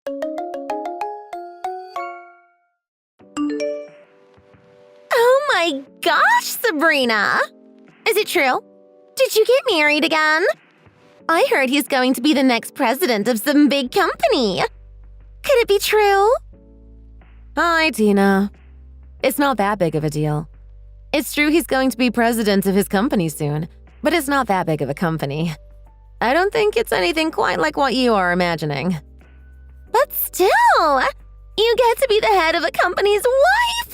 Oh my gosh, Sabrina! Is it true? Did you get married again? I heard he's going to be the next president of some big company. Could it be true? Hi, Tina. It's not that big of a deal. It's true he's going to be president of his company soon, but it's not that big of a company. I don't think it's anything quite like what you are imagining. But still, you get to be the head of a company's wife!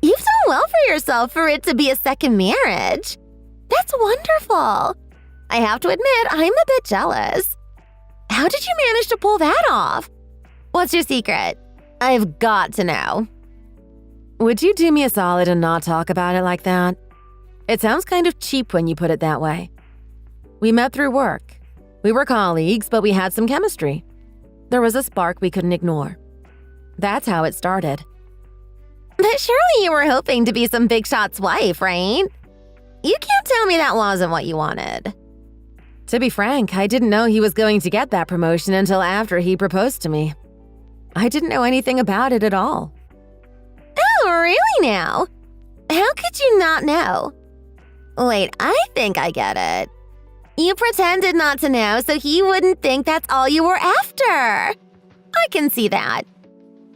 You've done well for yourself for it to be a second marriage. That's wonderful. I have to admit, I'm a bit jealous. How did you manage to pull that off? What's your secret? I've got to know. Would you do me a solid and not talk about it like that? It sounds kind of cheap when you put it that way. We met through work. We were colleagues, but we had some chemistry. There was a spark we couldn't ignore. That's how it started. But surely you were hoping to be some big shot's wife, right? You can't tell me that wasn't what you wanted. To be frank, I didn't know he was going to get that promotion until after he proposed to me. I didn't know anything about it at all. Oh, really now? How could you not know? Wait, I think I get it. You pretended not to know so he wouldn't think that's all you were after. I can see that.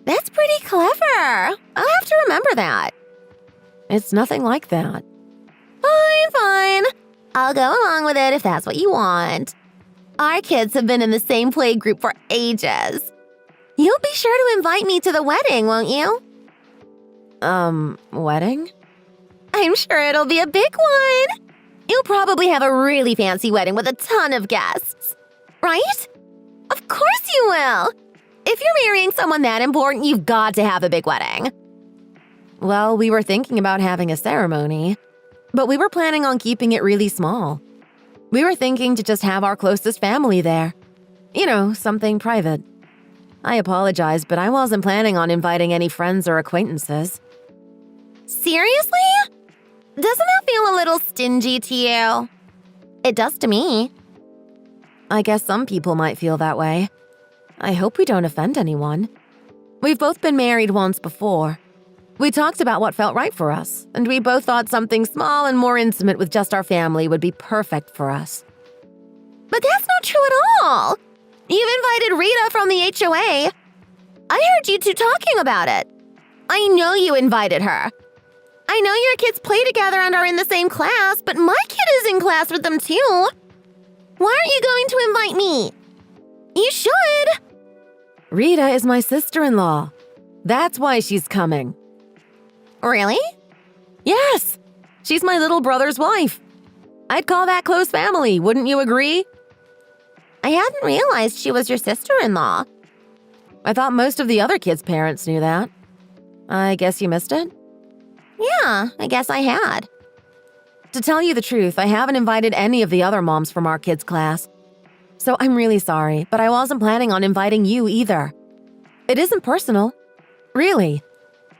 That's pretty clever. I'll have to remember that. It's nothing like that. Fine. I'll go along with it if that's what you want. Our kids have been in the same play group for ages. You'll be sure to invite me to the wedding, won't you? Wedding? I'm sure it'll be a big one. You'll probably have a really fancy wedding with a ton of guests. Right? Of course you will. If you're marrying someone that important, you've got to have a big wedding. Well, we were thinking about having a ceremony, but we were planning on keeping it really small. We were thinking to just have our closest family there. You know, something private. I apologize, but I wasn't planning on inviting any friends or acquaintances. Seriously? Doesn't that feel a little stingy to you? It does to me. I guess some people might feel that way. I hope we don't offend anyone. We've both been married once before. We talked about what felt right for us, and we both thought something small and more intimate with just our family would be perfect for us. But that's not true at all. You've invited Rita from the HOA. I heard you two talking about it. I know you invited her. I know your kids play together and are in the same class, but my kid is in class with them too. Why aren't you going to invite me? You should. Rita is my sister-in-law. That's why she's coming. Really? Yes. She's my little brother's wife. I'd call that close family, wouldn't you agree? I hadn't realized she was your sister-in-law. I thought most of the other kids' parents knew that. I guess you missed it? Yeah, I guess I had. To tell you the truth, I haven't invited any of the other moms from our kids' class. So I'm really sorry, but I wasn't planning on inviting you either. It isn't personal. Really.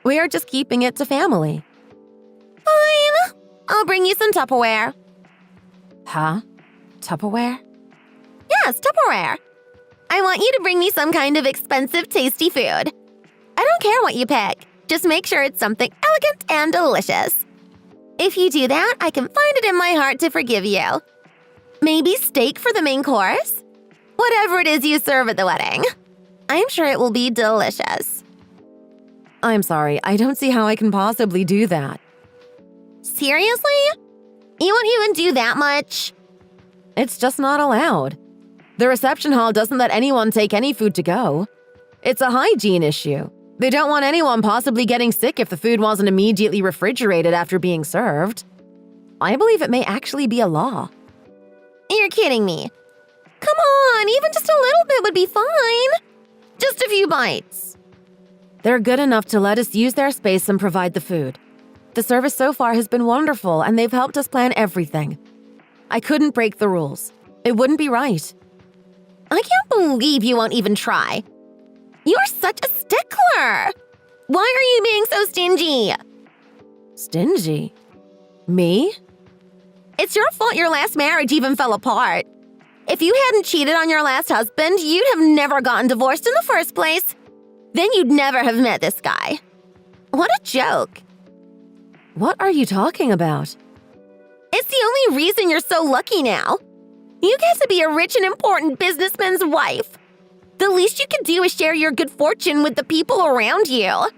We are just keeping it to family. Fine. I'll bring you some Tupperware. Huh? Tupperware? Yes, Tupperware. I want you to bring me some kind of expensive, tasty food. I don't care what you pick. Just make sure it's something elegant and delicious. If you do that, I can find it in my heart to forgive you. Maybe steak for the main course? Whatever it is you serve at the wedding. I'm sure it will be delicious. I'm sorry, I don't see how I can possibly do that. Seriously? You won't even do that much? It's just not allowed. The reception hall doesn't let anyone take any food to go. It's a hygiene issue. They don't want anyone possibly getting sick if the food wasn't immediately refrigerated after being served. I believe it may actually be a law. You're kidding me. Come on, even just a little bit would be fine. Just a few bites. They're good enough to let us use their space and provide the food. The service so far has been wonderful, and they've helped us plan everything. I couldn't break the rules. It wouldn't be right. I can't believe you won't even try. You're such a stickler. Why are you being so stingy? Stingy? Me? It's your fault your last marriage even fell apart. If you hadn't cheated on your last husband, you'd have never gotten divorced in the first place. Then you'd never have met this guy. What a joke. What are you talking about? It's the only reason you're so lucky now. You get to be a rich and important businessman's wife. The least you can do is share your good fortune with the people around you.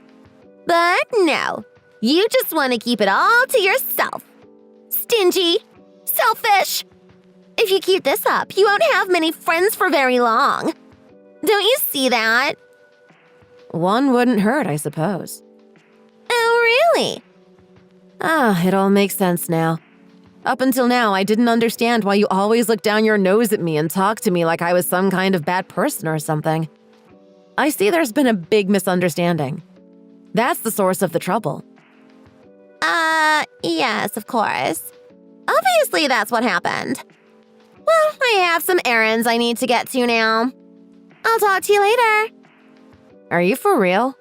But no, you just want to keep it all to yourself. Stingy, selfish. If you keep this up, you won't have many friends for very long. Don't you see that? One wouldn't hurt, I suppose. Oh, really? It all makes sense now. Up until now, I didn't understand why you always look down your nose at me and talk to me like I was some kind of bad person or something. I see there's been a big misunderstanding. That's the source of the trouble. Yes, of course. Obviously, that's what happened. Well, I have some errands I need to get to now. I'll talk to you later. Are you for real?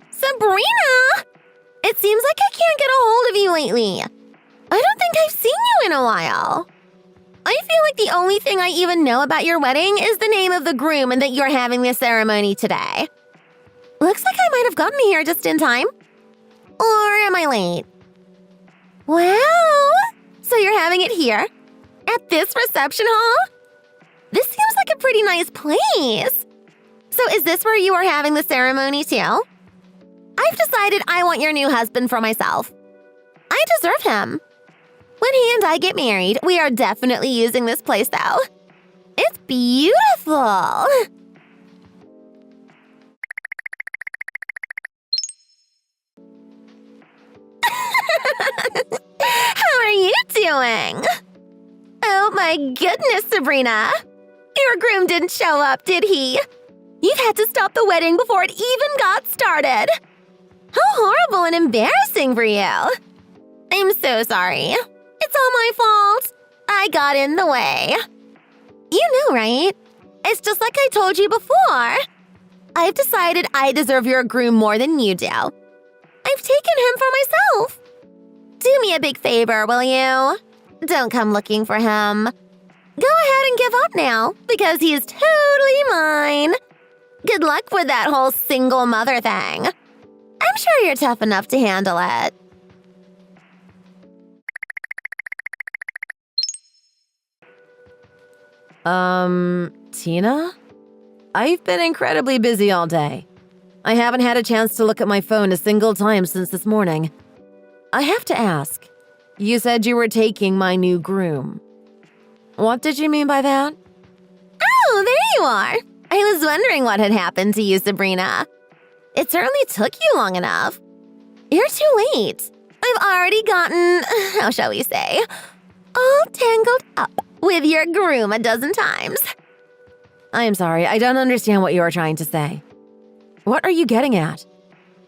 Sabrina! It seems like I can't get a hold of you lately. I don't think I've seen you in a while. I feel like the only thing I even know about your wedding is the name of the groom and that you're having the ceremony today. Looks like I might have gotten here just in time. Or am I late? Wow! So you're having it here? At this reception hall? This seems like a pretty nice place. So is this where you are having the ceremony too? I've decided I want your new husband for myself. I deserve him. When he and I get married, we are definitely using this place though. It's beautiful. How are you doing? Oh my goodness, Sabrina. Your groom didn't show up, did he? You've had to stop the wedding before it even got started. How horrible and embarrassing for you. I'm so sorry. It's all my fault. I got in the way. You know, right? It's just like I told you before. I've decided I deserve your groom more than you do. I've taken him for myself. Do me a big favor, will you? Don't come looking for him. Go ahead and give up now, because he's totally mine. Good luck with that whole single mother thing. I'm sure you're tough enough to handle it. Tina? I've been incredibly busy all day. I haven't had a chance to look at my phone a single time since this morning. I have to ask, you said you were taking my new groom. What did you mean by that? Oh, there you are. I was wondering what had happened to you, Sabrina. It certainly took you long enough. You're too late. I've already gotten, how shall we say, all tangled up with your groom a dozen times. I am sorry, I don't understand what you are trying to say. What are you getting at?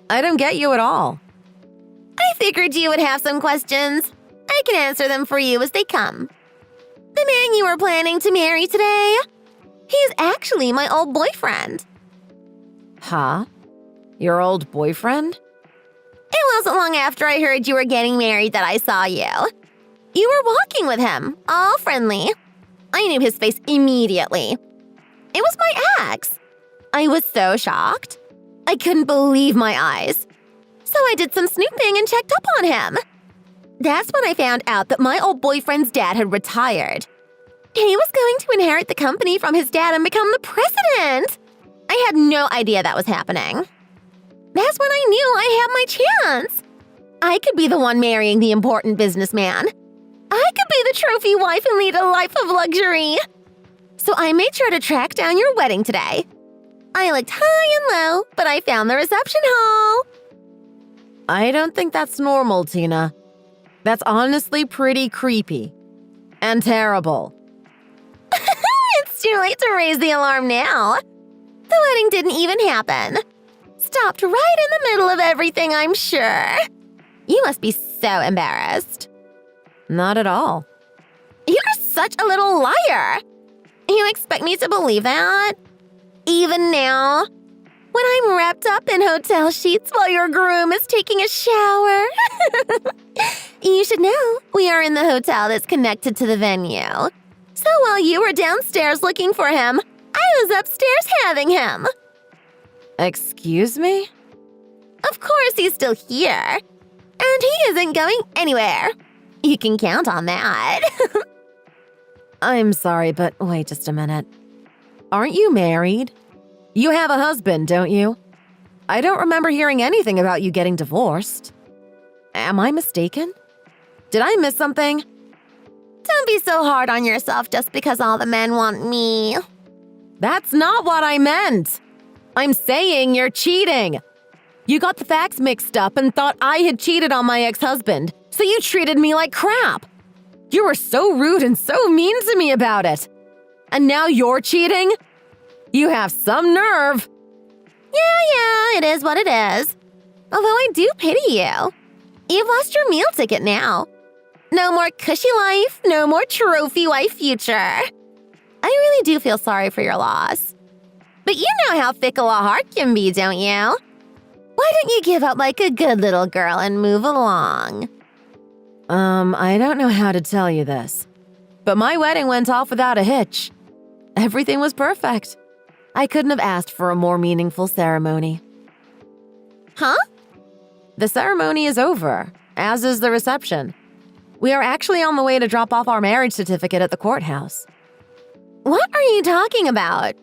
I don't get you at all. I figured you would have some questions. I can answer them for you as they come. The man you were planning to marry today, he's actually my old boyfriend. Huh? Your old boyfriend? It wasn't long after I heard you were getting married that I saw you. You were walking with him, all friendly. I knew his face immediately. It was my ex. I was so shocked. I couldn't believe my eyes. So I did some snooping and checked up on him. That's when I found out that my old boyfriend's dad had retired. He was going to inherit the company from his dad and become the president. I had no idea that was happening. That's when I knew I had my chance. I could be the one marrying the important businessman. I could be the trophy wife and lead a life of luxury. So I made sure to track down your wedding today. I looked high and low, but I found the reception hall. I don't think that's normal, Tina. That's honestly pretty creepy. And terrible. It's too late to raise the alarm now. The wedding didn't even happen. Stopped right in the middle of everything, I'm sure. You must be so embarrassed. Not at all. You're such a little liar. You expect me to believe that? Even now? when I'm wrapped up in hotel sheets while your groom is taking a shower. You should know, we are in the hotel that's connected to the venue. So while you were downstairs looking for him, I was upstairs having him. Excuse me? Of course he's still here. And he isn't going anywhere. You can count on that. I'm sorry, but wait just a minute. Aren't you married? You have a husband, don't you? I don't remember hearing anything about you getting divorced. Am I mistaken? Did I miss something? Don't be so hard on yourself just because all the men want me. That's not what I meant. I'm saying you're cheating. You got the facts mixed up and thought I had cheated on my ex-husband, so you treated me like crap. You were so rude and so mean to me about it. And now you're cheating? You have some nerve. Yeah, it is what it is. Although I do pity you. You've lost your meal ticket now. No more cushy life, no more trophy wife future. I really do feel sorry for your loss. But you know how fickle a heart can be, don't you? Why don't you give up like a good little girl and move along? I don't know how to tell you this, but my wedding went off without a hitch. Everything was perfect. I couldn't have asked for a more meaningful ceremony. Huh? The ceremony is over, as is the reception. We are actually on the way to drop off our marriage certificate at the courthouse. What are you talking about?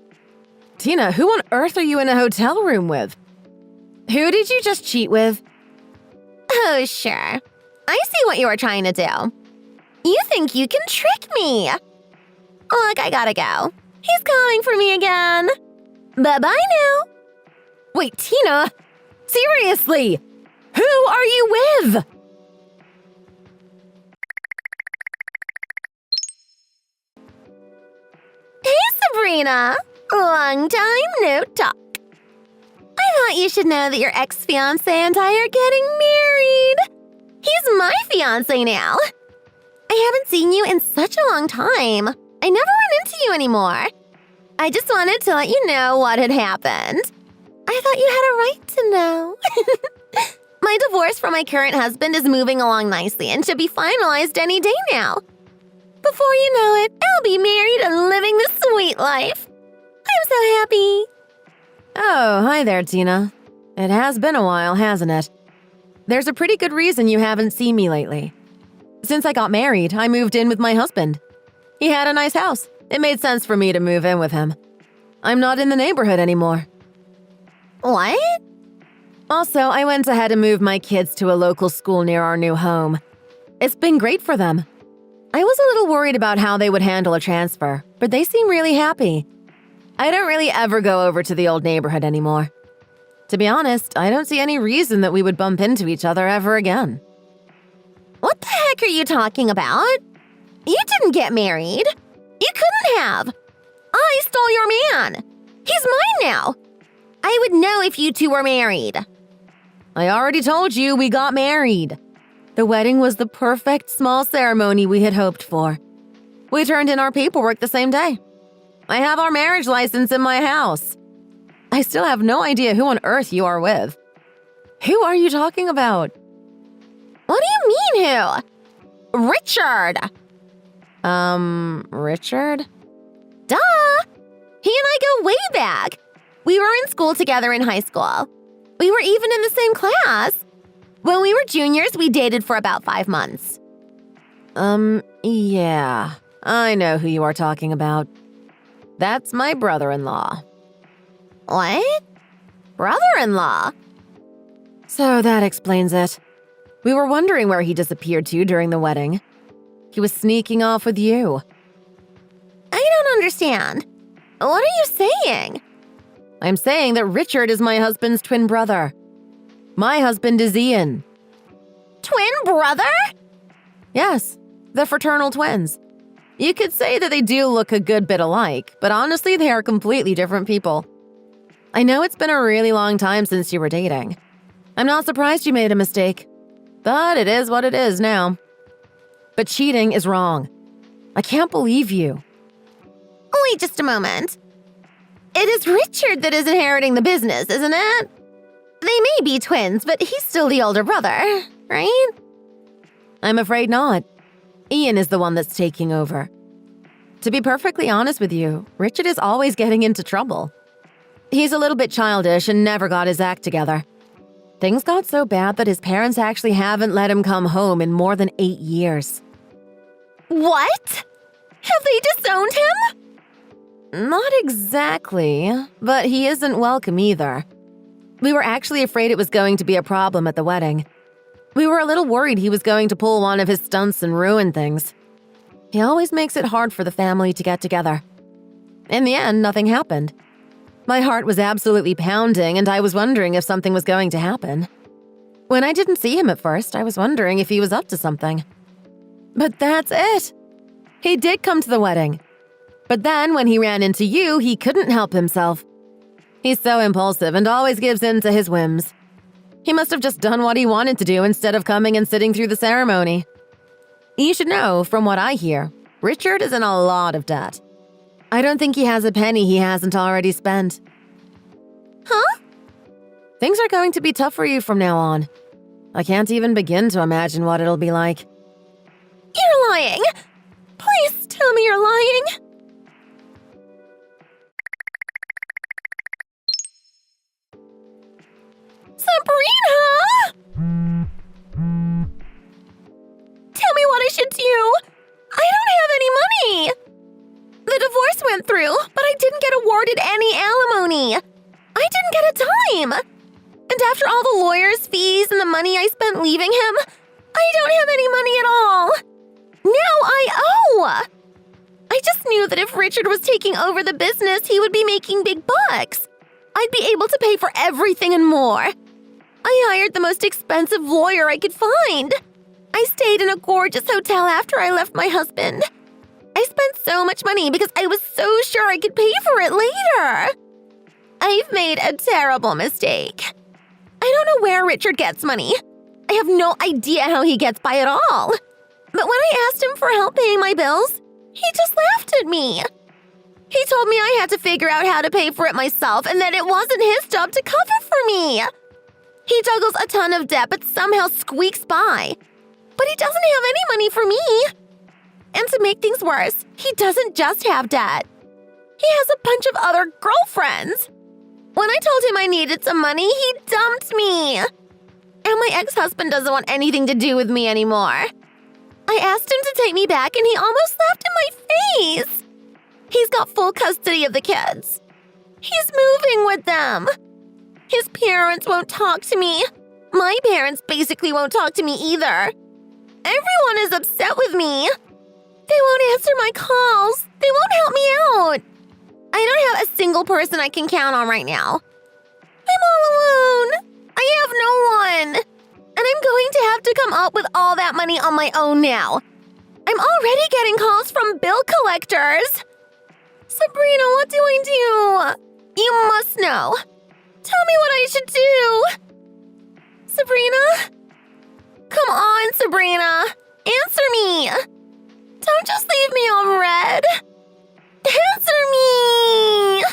Tina, who on earth are you in a hotel room with? Who did you just cheat with? Oh, sure. I see what you are trying to do. You think you can trick me. Look, I gotta go. He's calling for me again. Bye-bye now. Wait, Tina! Seriously! Who are you with? Hey, Sabrina. Long time no talk. I thought you should know that your ex-fiance and I are getting married. He's my fiance now. I haven't seen you in such a long time. I never run into you anymore. I just wanted to let you know what had happened. I thought you had a right to know. My divorce from my current husband is moving along nicely and should be finalized any day now. Before you know it, I'll be married and living the sweet life. I'm so happy. Oh, hi there, Tina. It has been a while, hasn't it? There's a pretty good reason you haven't seen me lately. Since I got married, I moved in with my husband. He had a nice house. It made sense for me to move in with him. I'm not in the neighborhood anymore. What? Also, I went ahead and moved my kids to a local school near our new home. It's been great for them. I was a little worried about how they would handle a transfer, but they seem really happy. I don't really ever go over to the old neighborhood anymore. To be honest, I don't see any reason that we would bump into each other ever again. What the heck are you talking about? You didn't get married. You couldn't have. I stole your man. He's mine now. I would know if you two were married. I already told you we got married. The wedding was the perfect small ceremony we had hoped for. We turned in our paperwork the same day. I have our marriage license in my house. I still have no idea who on earth you are with. Who are you talking about? What do you mean who? Richard. Richard? Duh. He and I go way back. We were in school together in high school. We were even in the same class. When we were juniors, we dated for about 5 months. Yeah. I know who you are talking about. That's my brother-in-law. What? Brother-in-law? So that explains it. We were wondering where he disappeared to during the wedding. He was sneaking off with you. I don't understand. What are you saying? I'm saying that Richard is my husband's twin brother. My husband is Ian. Twin brother? Yes, the fraternal twins. You could say that they do look a good bit alike, but honestly, they are completely different people. I know it's been a really long time since you were dating. I'm not surprised you made a mistake, but it is what it is now. But cheating is wrong. I can't believe you. Wait just a moment. It is Richard that is inheriting the business, isn't it? They may be twins, but he's still the older brother, right? I'm afraid not. Ian is the one that's taking over. To be perfectly honest with you, Richard is always getting into trouble. He's a little bit childish and never got his act together. Things got so bad that his parents actually haven't let him come home in more than 8 years. What? Have they disowned him? Not exactly, but he isn't welcome either. We were actually afraid it was going to be a problem at the wedding. We were a little worried he was going to pull one of his stunts and ruin things. He always makes it hard for the family to get together. In the end, nothing happened. My heart was absolutely pounding, and I was wondering if something was going to happen. When I didn't see him at first, I was wondering if he was up to something. But that's it. He did come to the wedding. But then when he ran into you, he couldn't help himself. He's so impulsive and always gives in to his whims. He must have just done what he wanted to do instead of coming and sitting through the ceremony. You should know, from what I hear, Richard is in a lot of debt. I don't think he has a penny he hasn't already spent. Huh? Things are going to be tough for you from now on. I can't even begin to imagine what it'll be like. You're lying! Please tell me you're lying! Sabrina! Tell me what I should do! I don't have any money! The divorce went through, but I didn't get awarded any alimony. I didn't get a dime. And after all the lawyer's fees and the money I spent leaving him, I don't have any money at all. Now I owe. I just knew that if Richard was taking over the business, he would be making big bucks. I'd be able to pay for everything and more. I hired the most expensive lawyer I could find. I stayed in a gorgeous hotel after I left my husband. I spent so much money because I was so sure I could pay for it later. I've made a terrible mistake. I don't know where Richard gets money. I have no idea how he gets by at all. But when I asked him for help paying my bills, he just laughed at me. He told me I had to figure out how to pay for it myself and that it wasn't his job to cover for me. He juggles a ton of debt but somehow squeaks by. But he doesn't have any money for me. And to make things worse, he doesn't just have debt. He has a bunch of other girlfriends. When I told him I needed some money, he dumped me. And my ex-husband doesn't want anything to do with me anymore. I asked him to take me back and he almost laughed in my face. He's got full custody of the kids. He's moving with them. His parents won't talk to me. My parents basically won't talk to me either. Everyone is upset with me. They won't answer my calls. They won't help me out. I don't have a single person I can count on right now. I'm all alone. I have no one. And I'm going to have to come up with all that money on my own now. I'm already getting calls from bill collectors. Sabrina, what do I do? You must know. Tell me what I should do. Sabrina? Come on, Sabrina. Answer me. Don't just leave me on red. Answer me!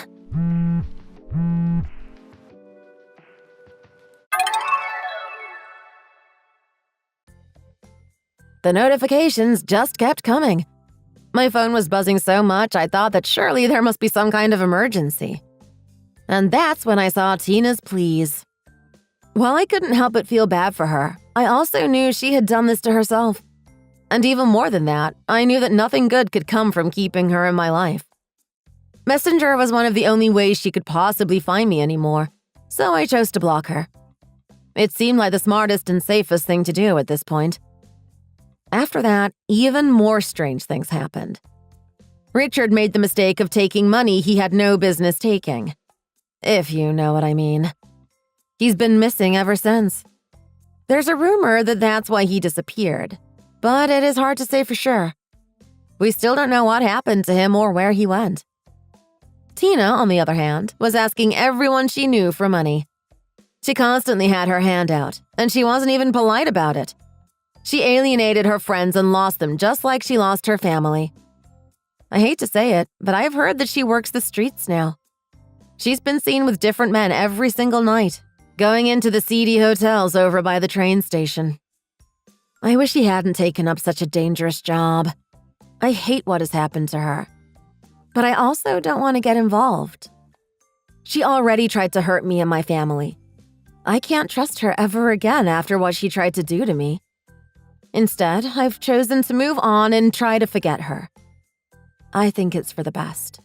The notifications just kept coming. My phone was buzzing so much I thought that surely there must be some kind of emergency. And that's when I saw Tina's pleas. While I couldn't help but feel bad for her, I also knew she had done this to herself. And even more than that, I knew that nothing good could come from keeping her in my life. Messenger was one of the only ways she could possibly find me anymore, so I chose to block her. It seemed like the smartest and safest thing to do at this point. After that, even more strange things happened. Richard made the mistake of taking money he had no business taking. If you know what I mean. He's been missing ever since. There's a rumor that that's why he disappeared, but it is hard to say for sure. We still don't know what happened to him or where he went. Tina, on the other hand, was asking everyone she knew for money. She constantly had her hand out, and she wasn't even polite about it. She alienated her friends and lost them just like she lost her family. I hate to say it, but I've heard that she works the streets now. She's been seen with different men every single night, going into the seedy hotels over by the train station. I wish he hadn't taken up such a dangerous job. I hate what has happened to her. But I also don't want to get involved. She already tried to hurt me and my family. I can't trust her ever again after what she tried to do to me. Instead, I've chosen to move on and try to forget her. I think it's for the best.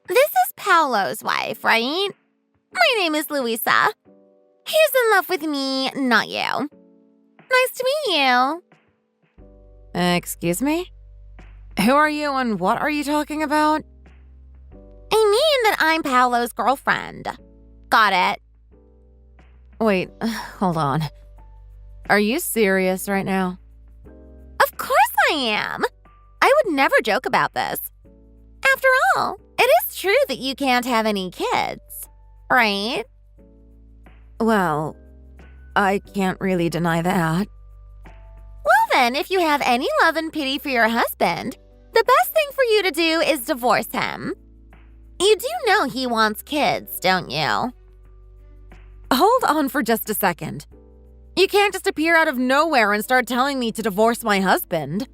This is Paolo's wife, right? My name is Luisa. He's in love with me, not you. Nice to meet you. Excuse me? Who are you and what are you talking about? I mean that I'm Paolo's girlfriend. Got it? Wait, hold on. Are you serious right now? Of course I am. I would never joke about this. After all, it is true that you can't have any kids, right? Well, I can't really deny that. Well then, if you have any love and pity for your husband, the best thing for you to do is divorce him. You do know he wants kids, don't you? Hold on for just a second. You can't just appear out of nowhere and start telling me to divorce my husband.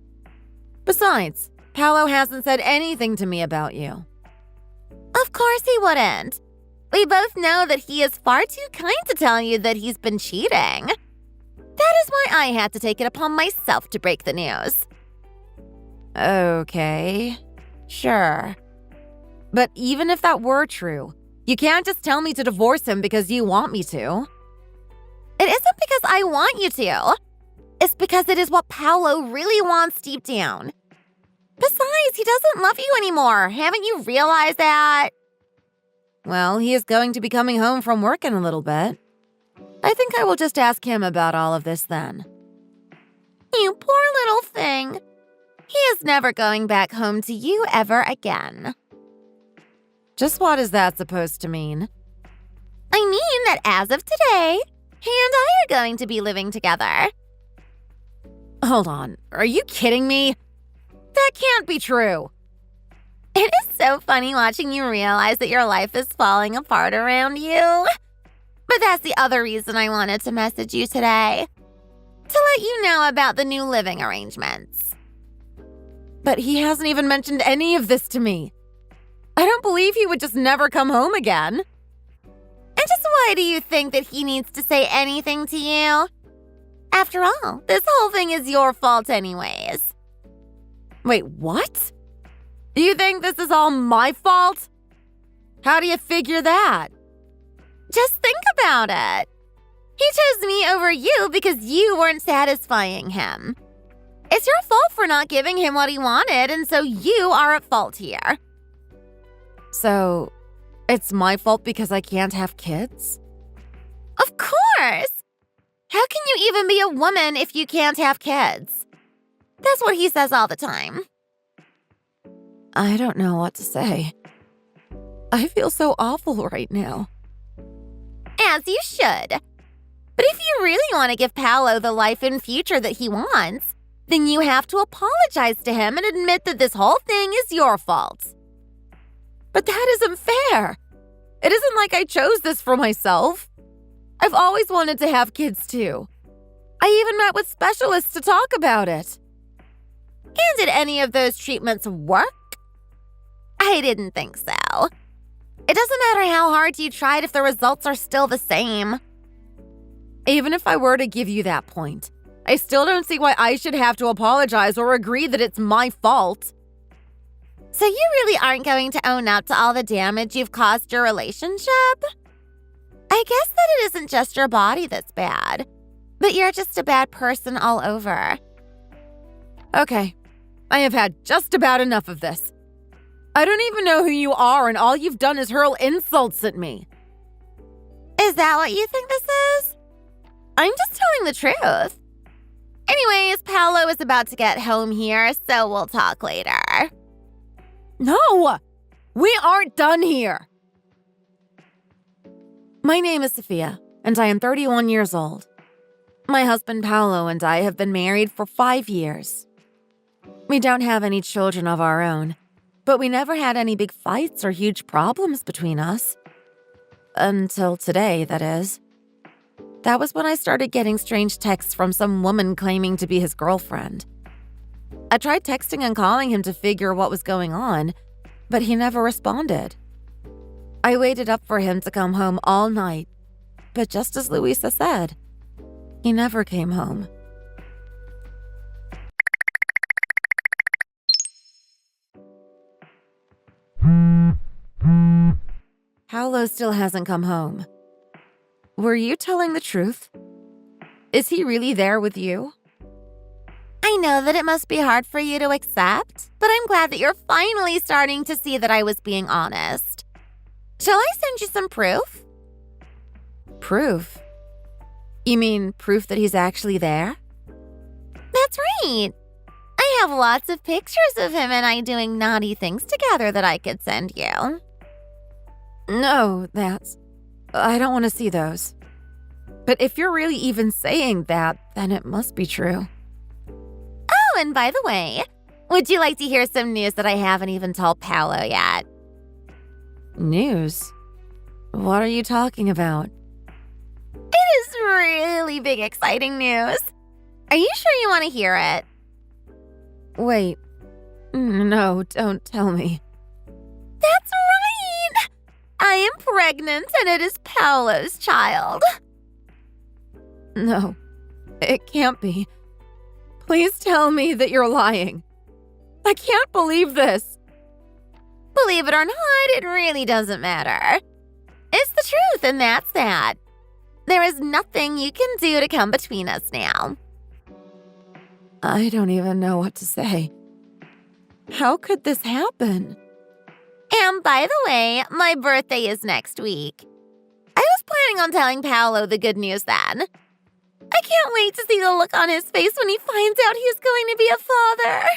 Besides, Paolo hasn't said anything to me about you. Of course he wouldn't. We both know that he is far too kind to tell you that he's been cheating. That is why I had to take it upon myself to break the news. Okay, sure. But even if that were true, you can't just tell me to divorce him because you want me to. It isn't because I want you to. It's because it is what Paolo really wants deep down. Besides, he doesn't love you anymore. Haven't you realized that? Well, he is going to be coming home from work in a little bit. I think I will just ask him about all of this then. You poor little thing. He is never going back home to you ever again. Just what is that supposed to mean? I mean that as of today, he and I are going to be living together. Hold on, are you kidding me? That can't be true. It is so funny watching you realize that your life is falling apart around you. But that's the other reason I wanted to message you today. To let you know about the new living arrangements. But he hasn't even mentioned any of this to me. I don't believe he would just never come home again. And just why do you think that he needs to say anything to you? After all, this whole thing is your fault anyways. Wait, what? Do you think this is all my fault? How do you figure that? Just think about it. He chose me over you because you weren't satisfying him. It's your fault for not giving him what he wanted, and so you are at fault here. So, it's my fault because I can't have kids? Of course! How can you even be a woman if you can't have kids? That's what he says all the time. I don't know what to say. I feel so awful right now. As you should. But if you really want to give Paolo the life and future that he wants, then you have to apologize to him and admit that this whole thing is your fault. But that isn't fair. It isn't like I chose this for myself. I've always wanted to have kids too. I even met with specialists to talk about it. And did any of those treatments work? I didn't think so. It doesn't matter how hard you tried if the results are still the same. Even if I were to give you that point, I still don't see why I should have to apologize or agree that it's my fault. So you really aren't going to own up to all the damage you've caused your relationship? I guess that it isn't just your body that's bad, but you're just a bad person all over. Okay, I have had just about enough of this. I don't even know who you are, and all you've done is hurl insults at me. Is that what you think this is? I'm just telling the truth. Anyways, Paolo is about to get home here, so we'll talk later. No! We aren't done here! My name is Sophia, and I am 31 years old. My husband Paolo and I have been married for 5 years. We don't have any children of our own, but we never had any big fights or huge problems between us. Until today, that is. That was when I started getting strange texts from some woman claiming to be his girlfriend. I tried texting and calling him to figure what was going on, but he never responded. I waited up for him to come home all night, but just as Louisa said, he never came home. Paolo still hasn't come home. Were you telling the truth? Is he really there with you? I know that it must be hard for you to accept, but I'm glad that you're finally starting to see that I was being honest. Shall I send you some proof? Proof? You mean proof that he's actually there? That's right. I have lots of pictures of him and I doing naughty things together that I could send you. No, I don't want to see those. But if you're really even saying that, then it must be true. Oh, and by the way, would you like to hear some news that I haven't even told Paolo yet? News? What are you talking about? It is really big, exciting news. Are you sure you want to hear it? Wait. No, don't tell me. That's right! I am pregnant and it is Paolo's child. No, it can't be. Please tell me that you're lying. I can't believe this. Believe it or not, it really doesn't matter. It's the truth, and that's that. There is nothing you can do to come between us now. I don't even know what to say. How could this happen? And by the way, my birthday is next week. I was planning on telling Paolo the good news then. I can't wait to see the look on his face when he finds out he's going to be a father.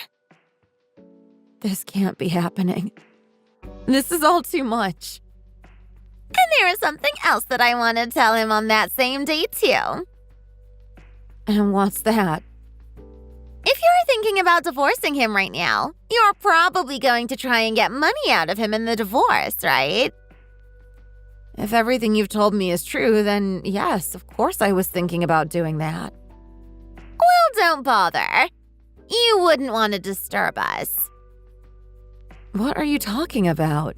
This can't be happening. This is all too much. And there is something else that I want to tell him on that same day, too. And what's that? If you're thinking about divorcing him right now, you're probably going to try and get money out of him in the divorce, right? If everything you've told me is true, then yes, of course I was thinking about doing that. Well, don't bother. You wouldn't want to disturb us. What are you talking about?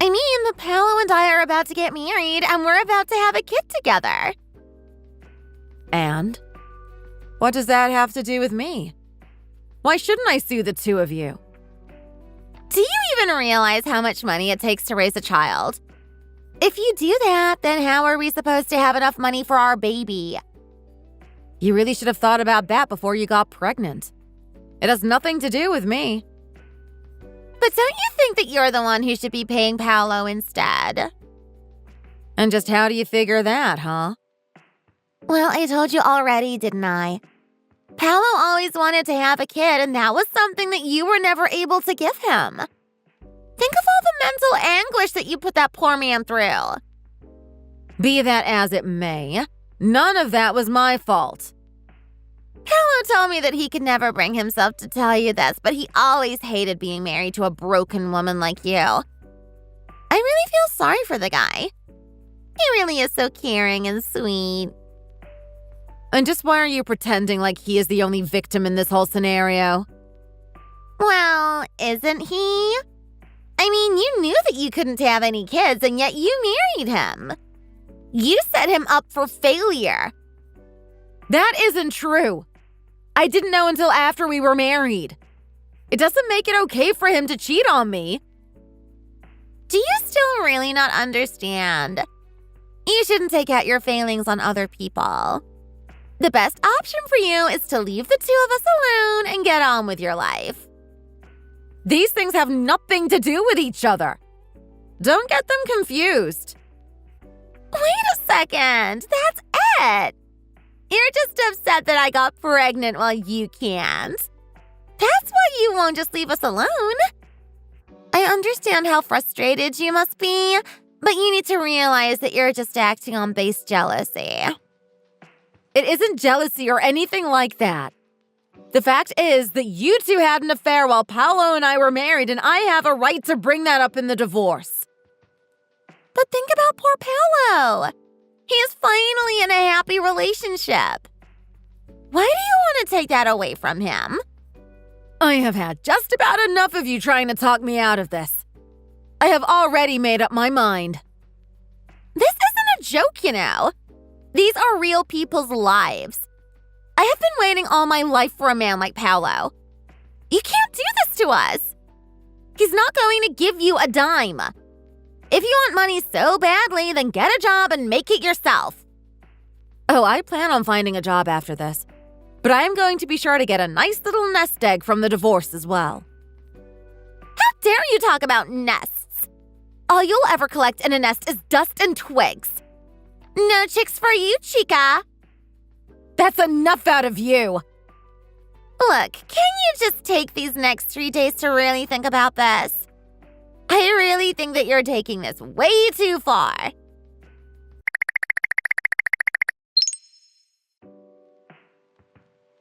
I mean, the Paolo and I are about to get married and we're about to have a kid together. And? What does that have to do with me? Why shouldn't I sue the two of you? Do you even realize how much money it takes to raise a child? If you do that, then how are we supposed to have enough money for our baby? You really should have thought about that before you got pregnant. It has nothing to do with me. But don't you think that you're the one who should be paying Paolo instead? And just how do you figure that, huh? Well, I told you already, didn't I? Paolo always wanted to have a kid, and that was something that you were never able to give him. Think of all the mental anguish that you put that poor man through. Be that as it may, none of that was my fault. Paolo told me that he could never bring himself to tell you this, but he always hated being married to a broken woman like you. I really feel sorry for the guy. He really is so caring and sweet. And just why are you pretending like he is the only victim in this whole scenario? Well, isn't he? I mean, you knew that you couldn't have any kids, and yet you married him. You set him up for failure. That isn't true. I didn't know until after we were married. It doesn't make it okay for him to cheat on me. Do you still really not understand? You shouldn't take out your failings on other people. The best option for you is to leave the two of us alone and get on with your life. These things have nothing to do with each other. Don't get them confused. Wait a second. That's it. You're just upset that I got pregnant while you can't. That's why you won't just leave us alone. I understand how frustrated you must be, but you need to realize that you're just acting on base jealousy. It isn't jealousy or anything like that. The fact is that you two had an affair while Paolo and I were married, and I have a right to bring that up in the divorce. But think about poor Paolo. He is finally in a happy relationship. Why do you want to take that away from him? I have had just about enough of you trying to talk me out of this. I have already made up my mind. This isn't a joke, you know. These are real people's lives. I have been waiting all my life for a man like Paolo. You can't do this to us. He's not going to give you a dime. If you want money so badly, then get a job and make it yourself. Oh, I plan on finding a job after this. But I am going to be sure to get a nice little nest egg from the divorce as well. How dare you talk about nests? All you'll ever collect in a nest is dust and twigs. No chicks for you, chica. That's enough out of you. Look, can you just take these next 3 days to really think about this? I really think that you're taking this way too far.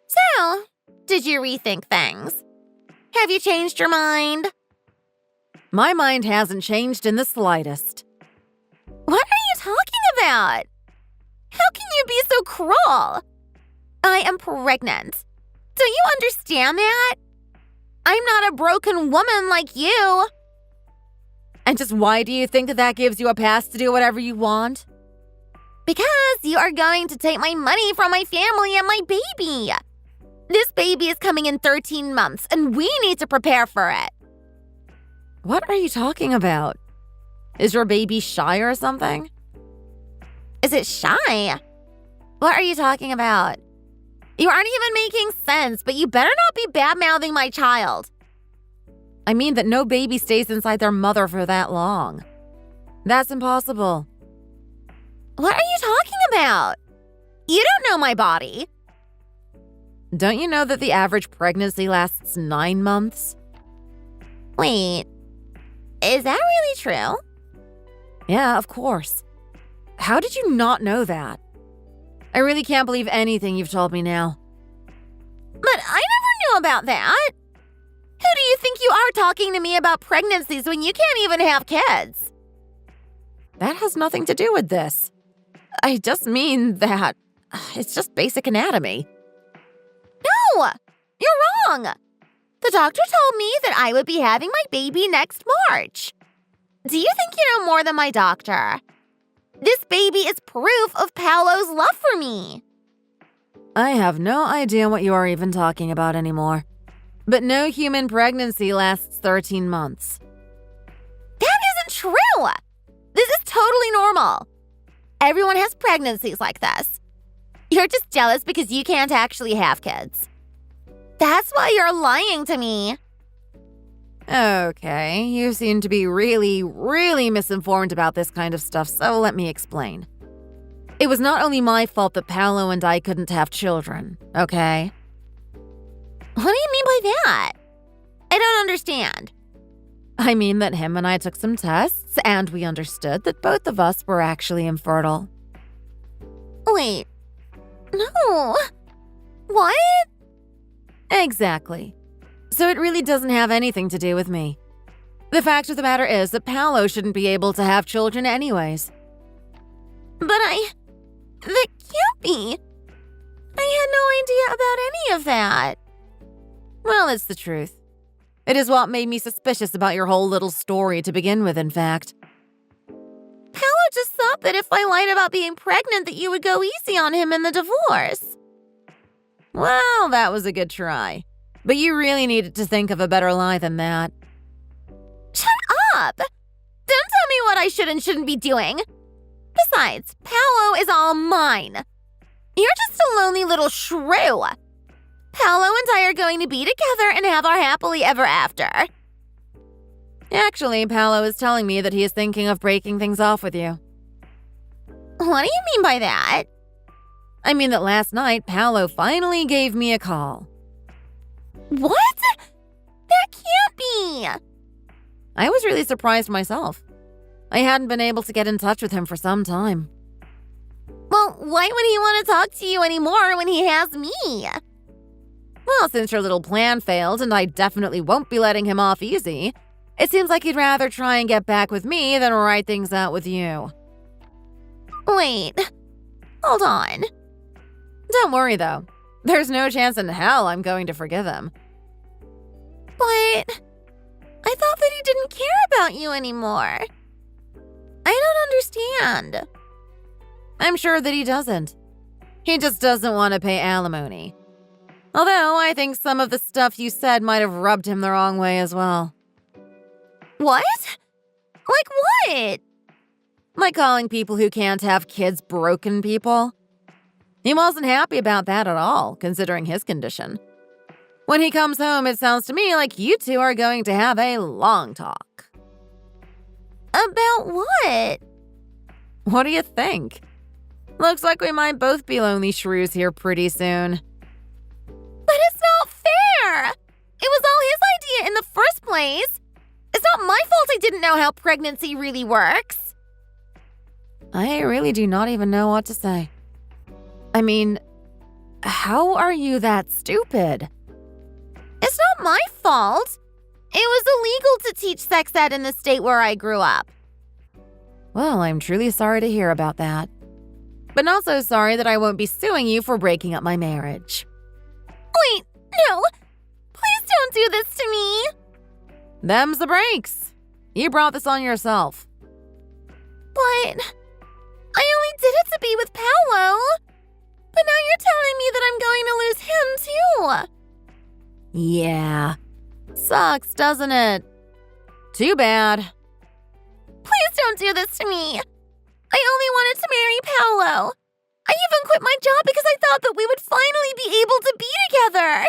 So, did you rethink things? Have you changed your mind? My mind hasn't changed in the slightest. What are you talking about? How can you be so cruel? I am pregnant. Don't you understand that? I'm not a broken woman like you. And just why do you think that gives you a pass to do whatever you want? Because you are going to take my money from my family and my baby. This baby is coming in 13 months, and we need to prepare for it. What are you talking about? Is your baby shy or something? Is it shy? What are you talking about? You aren't even making sense, but you better not be bad-mouthing my child. I mean that no baby stays inside their mother for that long. That's impossible. What are you talking about? You don't know my body. Don't you know that the average pregnancy lasts 9 months? Wait, is that really true? Yeah, of course. How did you not know that? I really can't believe anything you've told me now. But I never knew about that. Who do you think you are talking to me about pregnancies when you can't even have kids? That has nothing to do with this. I just mean that it's just basic anatomy. No, you're wrong. The doctor told me that I would be having my baby next March. Do you think you know more than my doctor? This baby is proof of Paolo's love for me. I have no idea what you are even talking about anymore. But no human pregnancy lasts 13 months. That isn't true. This is totally normal. Everyone has pregnancies like this. You're just jealous because you can't actually have kids. That's why you're lying to me. Okay, you seem to be really misinformed about this kind of stuff, so let me explain. It was not only my fault that Paolo and I couldn't have children, okay? What do you mean by that? I don't understand. I mean that him and I took some tests, and we understood that both of us were actually infertile. Wait. No. What? Exactly. So it really doesn't have anything to do with me. The fact of the matter is that Paolo shouldn't be able to have children anyways. But that can't be. I had no idea about any of that. Well, it's the truth. It is what made me suspicious about your whole little story to begin with, in fact. Paolo just thought that if I lied about being pregnant that you would go easy on him in the divorce. Well, that was a good try. But you really needed to think of a better lie than that. Shut up! Don't tell me what I should and shouldn't be doing. Besides, Paolo is all mine. You're just a lonely little shrew. Paolo and I are going to be together and have our happily ever after. Actually, Paolo is telling me that he is thinking of breaking things off with you. What do you mean by that? I mean that last night, Paolo finally gave me a call. What? That can't be. I was really surprised myself. I hadn't been able to get in touch with him for some time. Well, why would he want to talk to you anymore when he has me? Well, since your little plan failed and I definitely won't be letting him off easy, it seems like he'd rather try and get back with me than write things out with you. Wait, hold on. Don't worry, though. There's no chance in hell I'm going to forgive him. But I thought that he didn't care about you anymore. I don't understand. I'm sure that he doesn't. He just doesn't want to pay alimony. Although I think some of the stuff you said might have rubbed him the wrong way as well. What? Like what? Like calling people who can't have kids broken people. He wasn't happy about that at all, considering his condition. When he comes home, it sounds to me like you two are going to have a long talk. About what? What do you think? Looks like we might both be lonely shrews here pretty soon. But it's not fair! It was all his idea in the first place. It's not my fault I didn't know how pregnancy really works. I really do not even know what to say. I mean, how are you that stupid? It's not my fault. It was illegal to teach sex ed in the state where I grew up. Well, I'm truly sorry to hear about that. But not so sorry that I won't be suing you for breaking up my marriage. Wait, no. Please don't do this to me. Them's the breaks. You brought this on yourself. But I only did it to be with Paolo. But now you're telling me that I'm going to lose him too. Yeah. Sucks, doesn't it? Too bad. Please don't do this to me. I only wanted to marry Paolo. I even quit my job because I thought that we would finally be able to be together.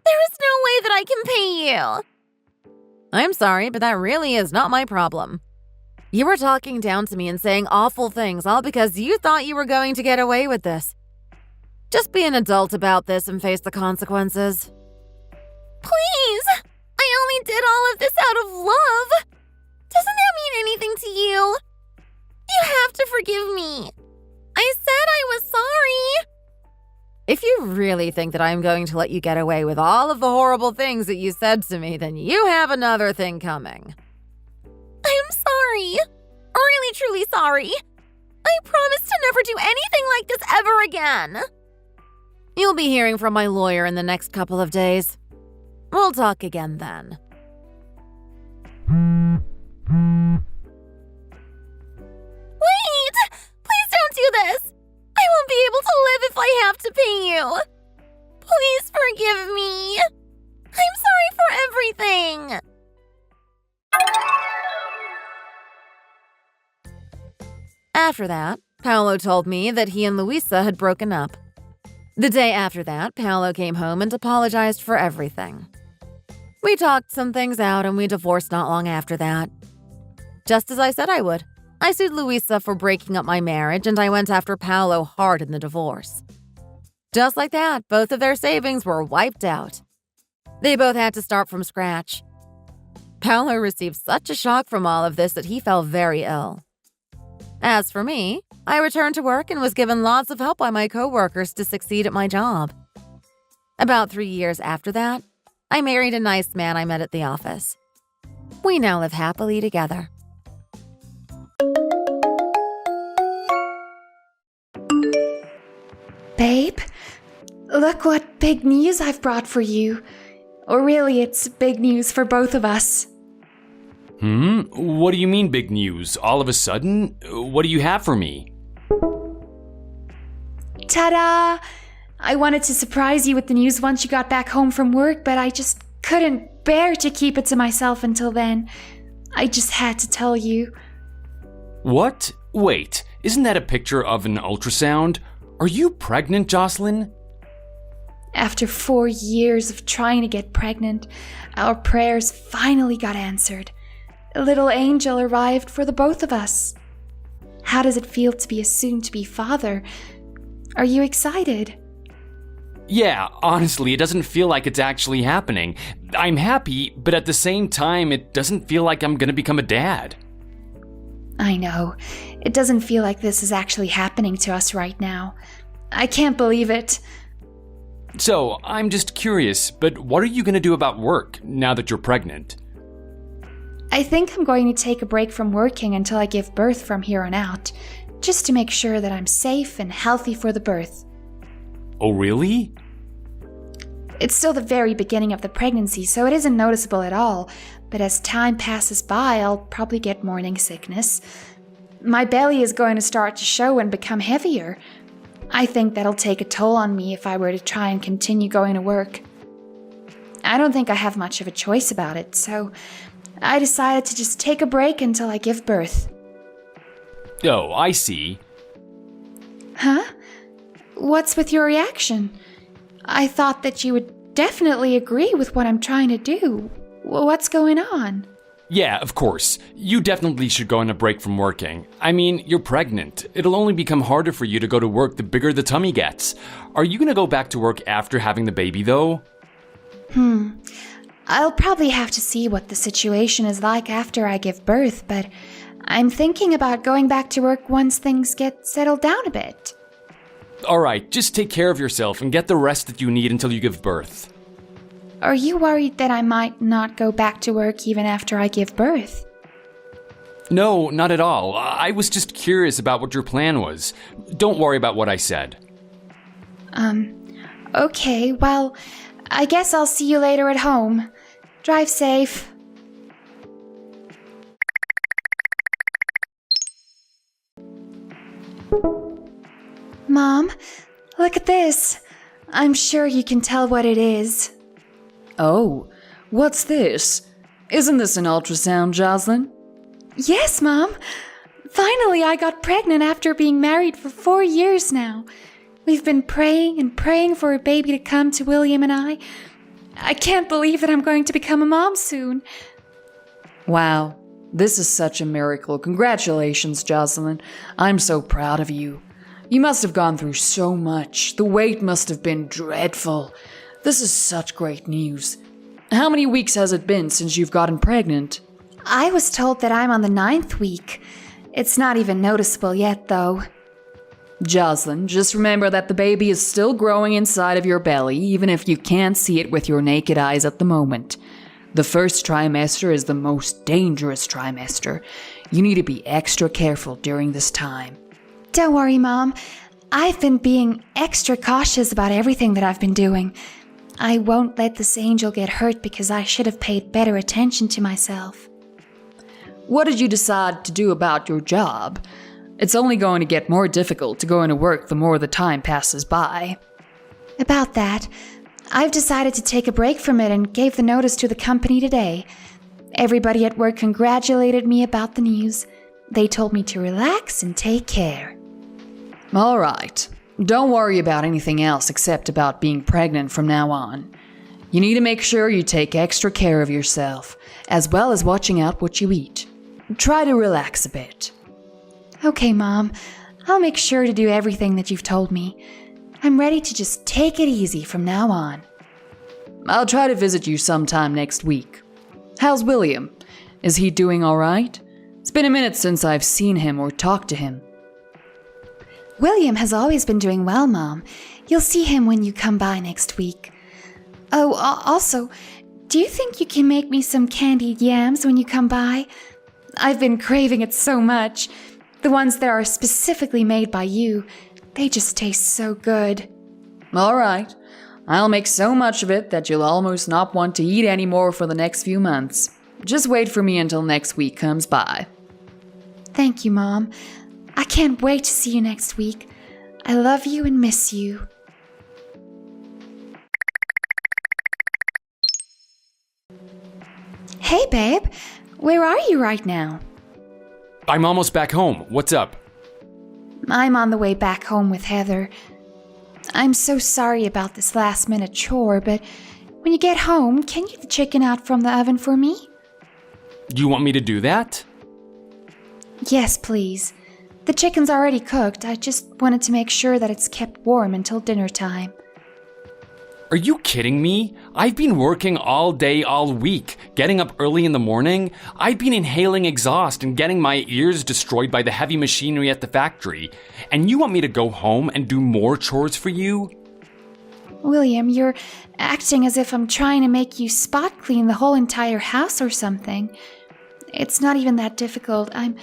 There is no way that I can pay you. I'm sorry, but that really is not my problem. You were talking down to me and saying awful things all because you thought you were going to get away with this. Just be an adult about this and face the consequences. Please! I only did all of this out of love. Doesn't that mean anything to you? You have to forgive me. I said I was sorry. If you really think that I'm going to let you get away with all of the horrible things that you said to me, then you have another thing coming. I'm sorry. Really, truly sorry. I promise to never do anything like this ever again. You'll be hearing from my lawyer in the next couple of days. We'll talk again then. Wait! Please don't do this! I won't be able to live if I have to pay you. Please forgive me. I'm sorry for everything. After that, Paolo told me that he and Luisa had broken up. The day after that, Paolo came home and apologized for everything. We talked some things out and we divorced not long after that. Just as I said I would, I sued Luisa for breaking up my marriage and I went after Paolo hard in the divorce. Just like that, both of their savings were wiped out. They both had to start from scratch. Paolo received such a shock from all of this that he fell very ill. As for me, I returned to work and was given lots of help by my coworkers to succeed at my job. About 3 years after that, I married a nice man I met at the office. We now live happily together. Babe, look what big news I've brought for you. Or really, it's big news for both of us. What do you mean big news? All of a sudden? What do you have for me? Ta-da! I wanted to surprise you with the news once you got back home from work, but I just couldn't bear to keep it to myself until then. I just had to tell you. What? Wait, isn't that a picture of an ultrasound? Are you pregnant, Jocelyn? After 4 years of trying to get pregnant, our prayers finally got answered. A little angel arrived for the both of us. How does it feel to be a soon-to-be father? Are you excited? Yeah, honestly, it doesn't feel like it's actually happening. I'm happy, but at the same time, it doesn't feel like I'm gonna become a dad. I know. It doesn't feel like this is actually happening to us right now. I can't believe it. So, I'm just curious, but what are you gonna do about work now that you're pregnant? I think I'm going to take a break from working until I give birth from here on out, just to make sure that I'm safe and healthy for the birth. Oh, really? It's still the very beginning of the pregnancy, so it isn't noticeable at all, but as time passes by, I'll probably get morning sickness. My belly is going to start to show and become heavier. I think that'll take a toll on me if I were to try and continue going to work. I don't think I have much of a choice about it, so I decided to just take a break until I give birth. Oh, I see. Huh? What's with your reaction? I thought that you would definitely agree with what I'm trying to do. What's going on? Yeah, of course. You definitely should go on a break from working. I mean, you're pregnant. It'll only become harder for you to go to work the bigger the tummy gets. Are you gonna go back to work after having the baby, though? I'll probably have to see what the situation is like after I give birth, but I'm thinking about going back to work once things get settled down a bit. Alright, just take care of yourself and get the rest that you need until you give birth. Are you worried that I might not go back to work even after I give birth? No, not at all. I was just curious about what your plan was. Don't worry about what I said. Okay, well, I guess I'll see you later at home. Drive safe. Mom, look at this. I'm sure you can tell what it is. Oh, what's this? Isn't this an ultrasound, Jocelyn? Yes, Mom. Finally, I got pregnant after being married for 4 years now. We've been praying and praying for a baby to come to William and I. I can't believe that I'm going to become a mom soon. Wow, this is such a miracle. Congratulations, Jocelyn. I'm so proud of you. You must have gone through so much. The wait must have been dreadful. This is such great news. How many weeks has it been since you've gotten pregnant? I was told that I'm on the 9th week. It's not even noticeable yet, though. Jocelyn, just remember that the baby is still growing inside of your belly, even if you can't see it with your naked eyes at the moment. The first trimester is the most dangerous trimester. You need to be extra careful during this time. Don't worry, Mom. I've been being extra cautious about everything that I've been doing. I won't let this angel get hurt because I should have paid better attention to myself. What did you decide to do about your job? It's only going to get more difficult to go into work the more the time passes by. About that, I've decided to take a break from it and gave the notice to the company today. Everybody at work congratulated me about the news. They told me to relax and take care. All right. Don't worry about anything else except about being pregnant from now on. You need to make sure you take extra care of yourself, as well as watching out what you eat. Try to relax a bit. Okay, Mom. I'll make sure to do everything that you've told me. I'm ready to just take it easy from now on. I'll try to visit you sometime next week. How's William? Is he doing all right? It's been a minute since I've seen him or talked to him. William has always been doing well, Mom. You'll see him when you come by next week. Oh, also, do you think you can make me some candied yams when you come by? I've been craving it so much. The ones that are specifically made by you. They just taste so good. All right. I'll make so much of it that you'll almost not want to eat any more for the next few months. Just wait for me until next week comes by. Thank you, Mom. I can't wait to see you next week. I love you and miss you. Hey, babe. Where are you right now? I'm almost back home. What's up? I'm on the way back home with Heather. I'm so sorry about this last-minute chore, but when you get home, can you get the chicken out from the oven for me? You want me to do that? Yes, please. The chicken's already cooked. I just wanted to make sure that it's kept warm until dinner time. Are you kidding me? I've been working all day, all week, getting up early in the morning. I've been inhaling exhaust and getting my ears destroyed by the heavy machinery at the factory. And you want me to go home and do more chores for you? William, you're acting as if I'm trying to make you spot clean the whole entire house or something. It's not even that difficult. I'm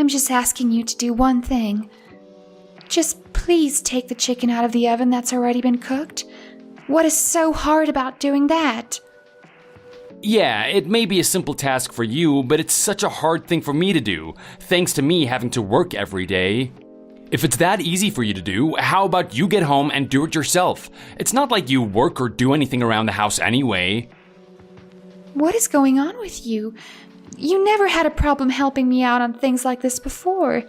just asking you to do one thing. Just please take the chicken out of the oven that's already been cooked. What is so hard about doing that? Yeah, it may be a simple task for you, but it's such a hard thing for me to do, thanks to me having to work every day. If it's that easy for you to do, how about you get home and do it yourself? It's not like you work or do anything around the house anyway. What is going on with you? You never had a problem helping me out on things like this before.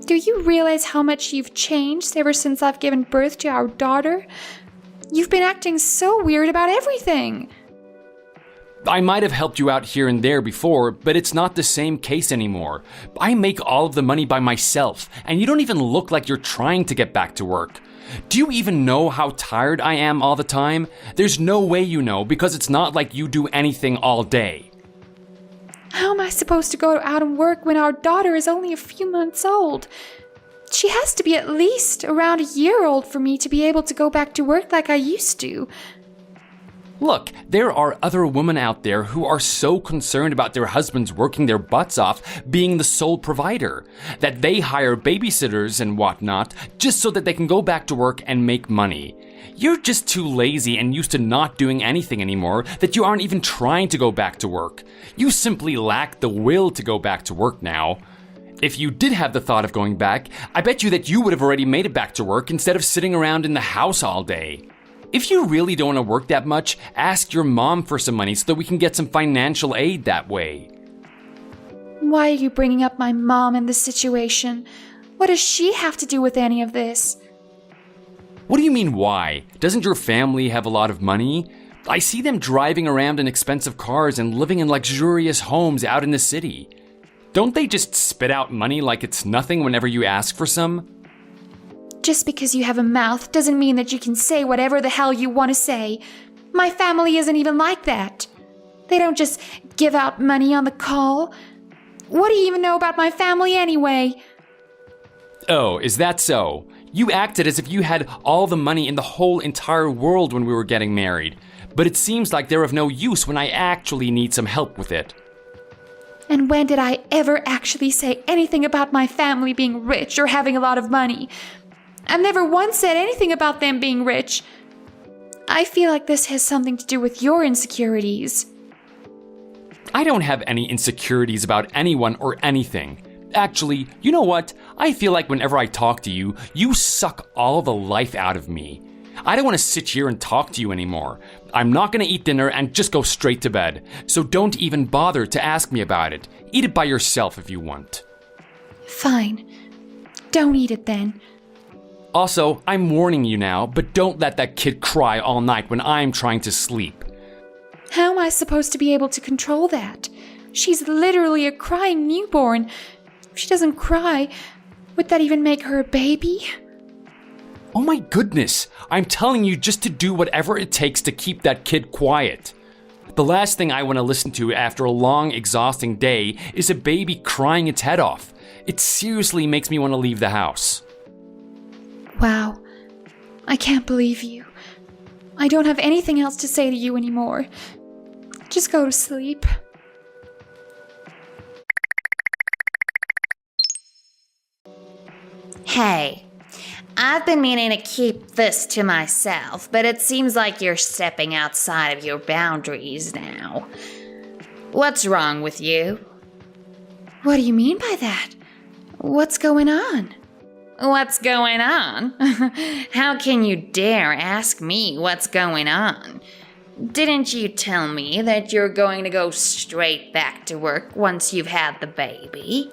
Do you realize how much you've changed ever since I've given birth to our daughter? You've been acting so weird about everything. I might have helped you out here and there before, but it's not the same case anymore. I make all of the money by myself, and you don't even look like you're trying to get back to work. Do you even know how tired I am all the time? There's no way you know, because it's not like you do anything all day. How am I supposed to go out and work when our daughter is only a few months old? She has to be at least around a year old for me to be able to go back to work like I used to. Look, there are other women out there who are so concerned about their husbands working their butts off being the sole provider, that they hire babysitters and whatnot just so that they can go back to work and make money. You're just too lazy and used to not doing anything anymore that you aren't even trying to go back to work. You simply lack the will to go back to work now. If you did have the thought of going back, I bet you that you would have already made it back to work instead of sitting around in the house all day. If you really don't want to work that much, ask your mom for some money so that we can get some financial aid that way. Why are you bringing up my mom in this situation? What does she have to do with any of this? What do you mean, why? Doesn't your family have a lot of money? I see them driving around in expensive cars and living in luxurious homes out in the city. Don't they just spit out money like it's nothing whenever you ask for some? Just because you have a mouth doesn't mean that you can say whatever the hell you want to say. My family isn't even like that. They don't just give out money on the call. What do you even know about my family anyway? Oh, is that so? You acted as if you had all the money in the whole entire world when we were getting married. But it seems like they're of no use when I actually need some help with it. And when did I ever actually say anything about my family being rich or having a lot of money? I've never once said anything about them being rich. I feel like this has something to do with your insecurities. I don't have any insecurities about anyone or anything. Actually, you know what? I feel like whenever I talk to you, you suck all the life out of me. I don't want to sit here and talk to you anymore. I'm not going to eat dinner and just go straight to bed. So don't even bother to ask me about it. Eat it by yourself if you want. Fine. Don't eat it then. Also, I'm warning you now, but don't let that kid cry all night when I'm trying to sleep. How am I supposed to be able to control that? She's literally a crying newborn. If she doesn't cry, would that even make her a baby? Oh my goodness, I'm telling you just to do whatever it takes to keep that kid quiet. The last thing I want to listen to after a long, exhausting day is a baby crying its head off. It seriously makes me want to leave the house. Wow, I can't believe you. I don't have anything else to say to you anymore. Just go to sleep. Hey, I've been meaning to keep this to myself, but it seems like you're stepping outside of your boundaries now. What's wrong with you? What do you mean by that? What's going on? What's going on? How can you dare ask me what's going on? Didn't you tell me that you're going to go straight back to work once you've had the baby?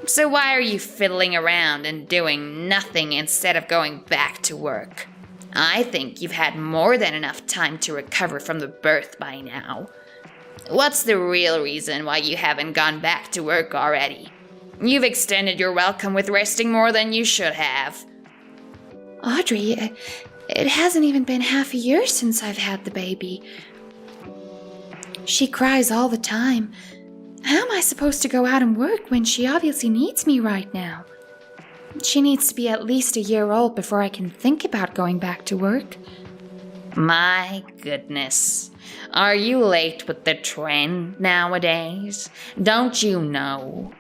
So why are you fiddling around and doing nothing instead of going back to work? I think you've had more than enough time to recover from the birth by now. What's the real reason why you haven't gone back to work already? You've extended your welcome with resting more than you should have. Audrey, it hasn't even been half a year since I've had the baby. She cries all the time. How am I supposed to go out and work when she obviously needs me right now? She needs to be at least a year old before I can think about going back to work. My goodness. Are you late with the trend nowadays? Don't you know?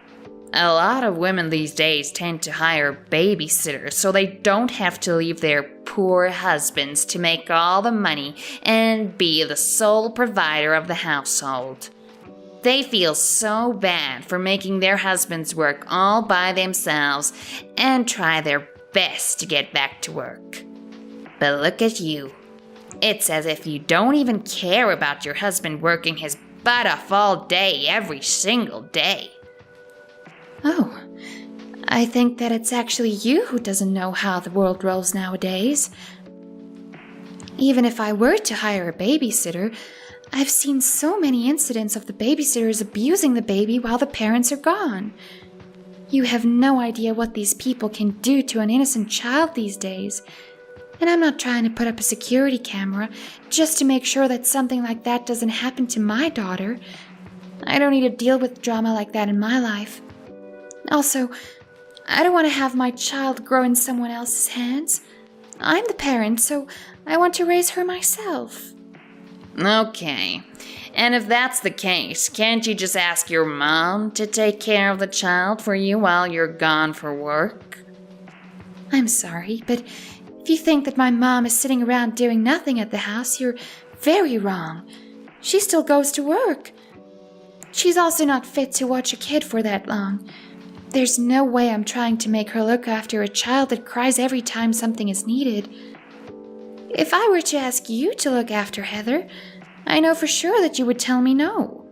A lot of women these days tend to hire babysitters so they don't have to leave their poor husbands to make all the money and be the sole provider of the household. They feel so bad for making their husbands work all by themselves and try their best to get back to work. But look at you. It's as if you don't even care about your husband working his butt off all day, every single day. Oh, I think that it's actually you who doesn't know how the world rolls nowadays. Even if I were to hire a babysitter, I've seen so many incidents of the babysitters abusing the baby while the parents are gone. You have no idea what these people can do to an innocent child these days. And I'm not trying to put up a security camera just to make sure that something like that doesn't happen to my daughter. I don't need to deal with drama like that in my life. Also, I don't want to have my child grow in someone else's hands. I'm the parent, so I want to raise her myself. Okay. And if that's the case, can't you just ask your mom to take care of the child for you while you're gone for work? I'm sorry, but if you think that my mom is sitting around doing nothing at the house, you're very wrong. She still goes to work. She's also not fit to watch a kid for that long. There's no way I'm trying to make her look after a child that cries every time something is needed. If I were to ask you to look after Heather, I know for sure that you would tell me no.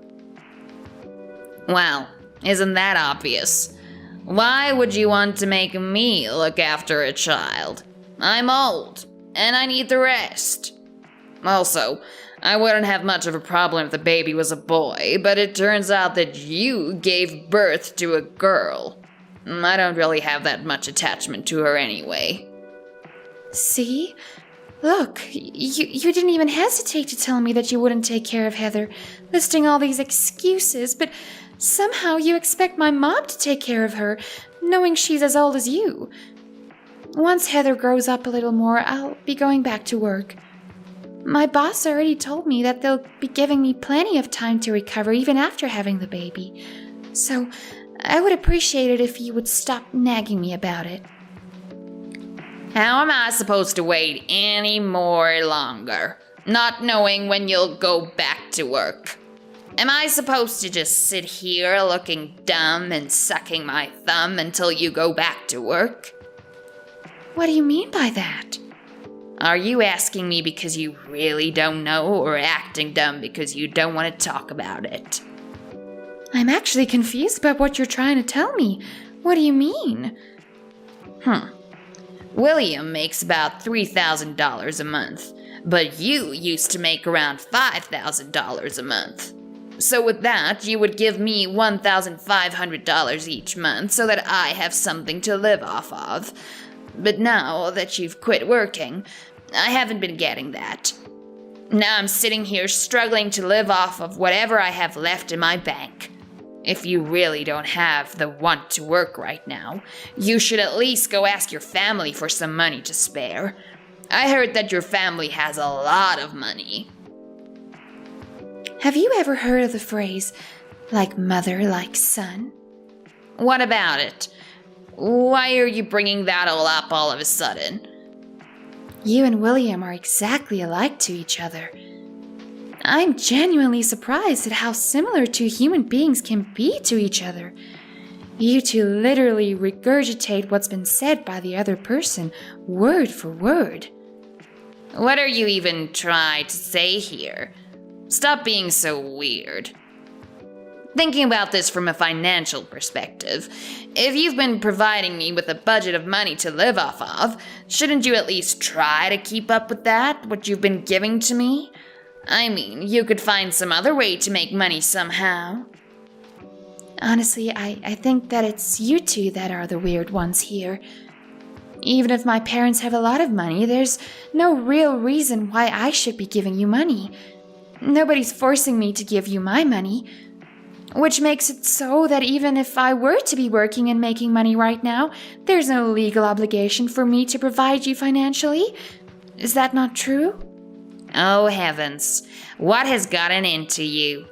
Well, isn't that obvious? Why would you want to make me look after a child? I'm old, and I need the rest. Also, I wouldn't have much of a problem if the baby was a boy, but it turns out that you gave birth to a girl. I don't really have that much attachment to her anyway. See? Look, you didn't even hesitate to tell me that you wouldn't take care of Heather, listing all these excuses, but somehow you expect my mom to take care of her, knowing she's as old as you. Once Heather grows up a little more, I'll be going back to work. My boss already told me that they'll be giving me plenty of time to recover even after having the baby. So I would appreciate it if you would stop nagging me about it. How am I supposed to wait any more longer, not knowing when you'll go back to work? Am I supposed to just sit here looking dumb and sucking my thumb until you go back to work? What do you mean by that? Are you asking me because you really don't know, or acting dumb because you don't want to talk about it? I'm actually confused about what you're trying to tell me. What do you mean? William makes about $3,000 a month, but you used to make around $5,000 a month. So with that, you would give me $1,500 each month so that I have something to live off of. But now that you've quit working, I haven't been getting that. Now I'm sitting here struggling to live off of whatever I have left in my bank. If you really don't have the want to work right now, you should at least go ask your family for some money to spare. I heard that your family has a lot of money. Have you ever heard of the phrase, like mother, like son? What about it? Why are you bringing that all up all of a sudden? You and William are exactly alike to each other. I'm genuinely surprised at how similar two human beings can be to each other. You two literally regurgitate what's been said by the other person, word for word. What are you even trying to say here? Stop being so weird. Thinking about this from a financial perspective, if you've been providing me with a budget of money to live off of, shouldn't you at least try to keep up with that, what you've been giving to me? I mean, you could find some other way to make money somehow. Honestly, I think that it's you two that are the weird ones here. Even if my parents have a lot of money, there's no real reason why I should be giving you money. Nobody's forcing me to give you my money. which makes it so that even if I were to be working and making money right now, there's no legal obligation for me to provide you financially. Is that not true? Oh heavens, what has gotten into you?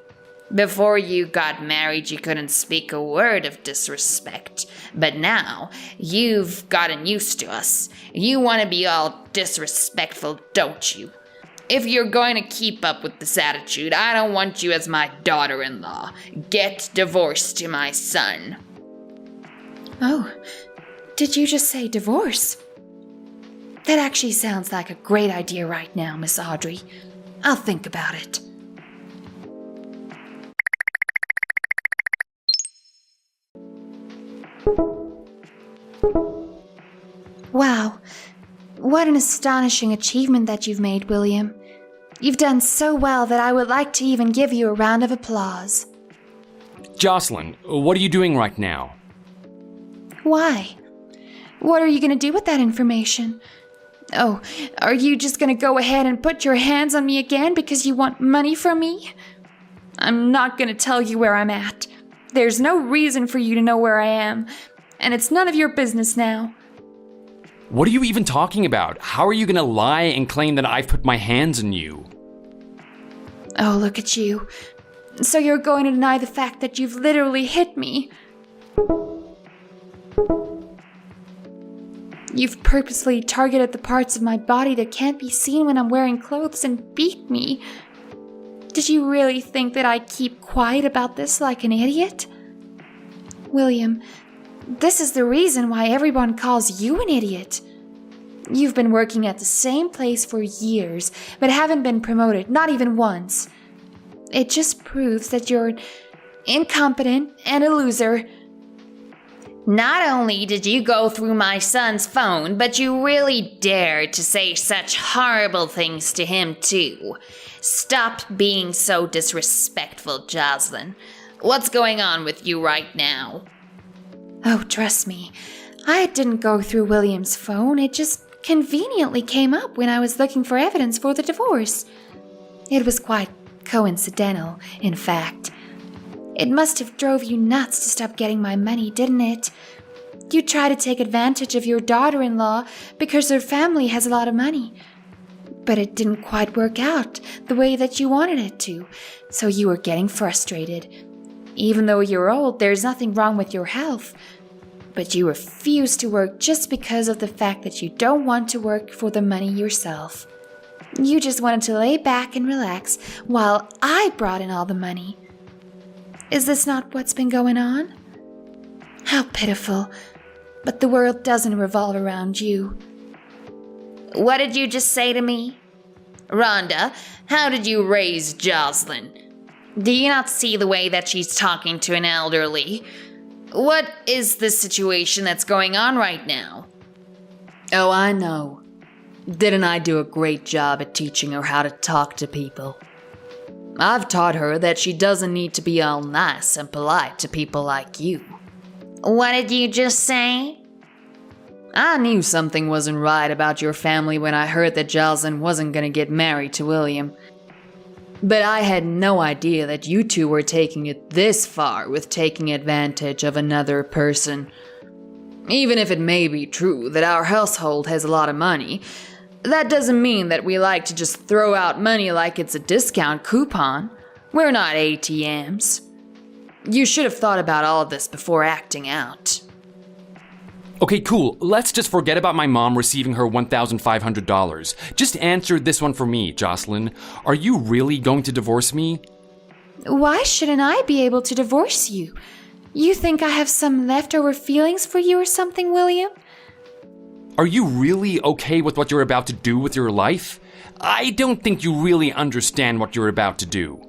Before you got married, you couldn't speak a word of disrespect. But now, you've gotten used to us. You want to be all disrespectful, don't you? If you're going to keep up with this attitude, I don't want you as my daughter-in-law. Get divorced to my son. Oh, did you just say divorce? That actually sounds like a great idea right now, Miss Audrey. I'll think about it. Wow, what an astonishing achievement that you've made, William. You've done so well that I would like to even give you a round of applause. Jocelyn, what are you doing right now? Why? What are you going to do with that information? Oh, are you just going to go ahead and put your hands on me again because you want money from me? I'm not going to tell you where I'm at. There's no reason for you to know where I am, and it's none of your business now. What are you even talking about? How are you gonna lie and claim that I've put my hands on you? Oh, look at you. So you're going to deny the fact that you've literally hit me? You've purposely targeted the parts of my body that can't be seen when I'm wearing clothes and beat me. Did you really think that I'd keep quiet about this like an idiot? William, this is the reason why everyone calls you an idiot. You've been working at the same place for years, but haven't been promoted, not even once. It just proves that you're incompetent and a loser. Not only did you go through my son's phone, but you really dared to say such horrible things to him, too. Stop being so disrespectful, Jocelyn. What's going on with you right now? Oh, trust me, I didn't go through William's phone. It just conveniently came up when I was looking for evidence for the divorce. It was quite coincidental, in fact. It must have drove you nuts to stop getting my money, didn't it? You try to take advantage of your daughter-in-law because her family has a lot of money. But it didn't quite work out the way that you wanted it to, so you were getting frustrated. Even though you're old, there's nothing wrong with your health. But you refuse to work just because of the fact that you don't want to work for the money yourself. You just wanted to lay back and relax while I brought in all the money. Is this not what's been going on? How pitiful. But the world doesn't revolve around you. What did you just say to me? Rhonda, how did you raise Jocelyn? Do you not see the way that she's talking to an elderly? What is the situation that's going on right now? Oh, I know. Didn't I do a great job at teaching her how to talk to people? I've taught her that she doesn't need to be all nice and polite to people like you. What did you just say? I knew something wasn't right about your family when I heard that Jocelyn wasn't going to get married to William. But I had no idea that you two were taking it this far with taking advantage of another person. Even if it may be true that our household has a lot of money, that doesn't mean that we like to just throw out money like it's a discount coupon. We're not ATMs. You should have thought about all of this before acting out. Okay, cool. Let's just forget about my mom receiving her $1,500. Just answer this one for me, Jocelyn. Are you really going to divorce me? Why shouldn't I be able to divorce you? You think I have some leftover feelings for you or something, William? Are you really okay with what you're about to do with your life? I don't think you really understand what you're about to do.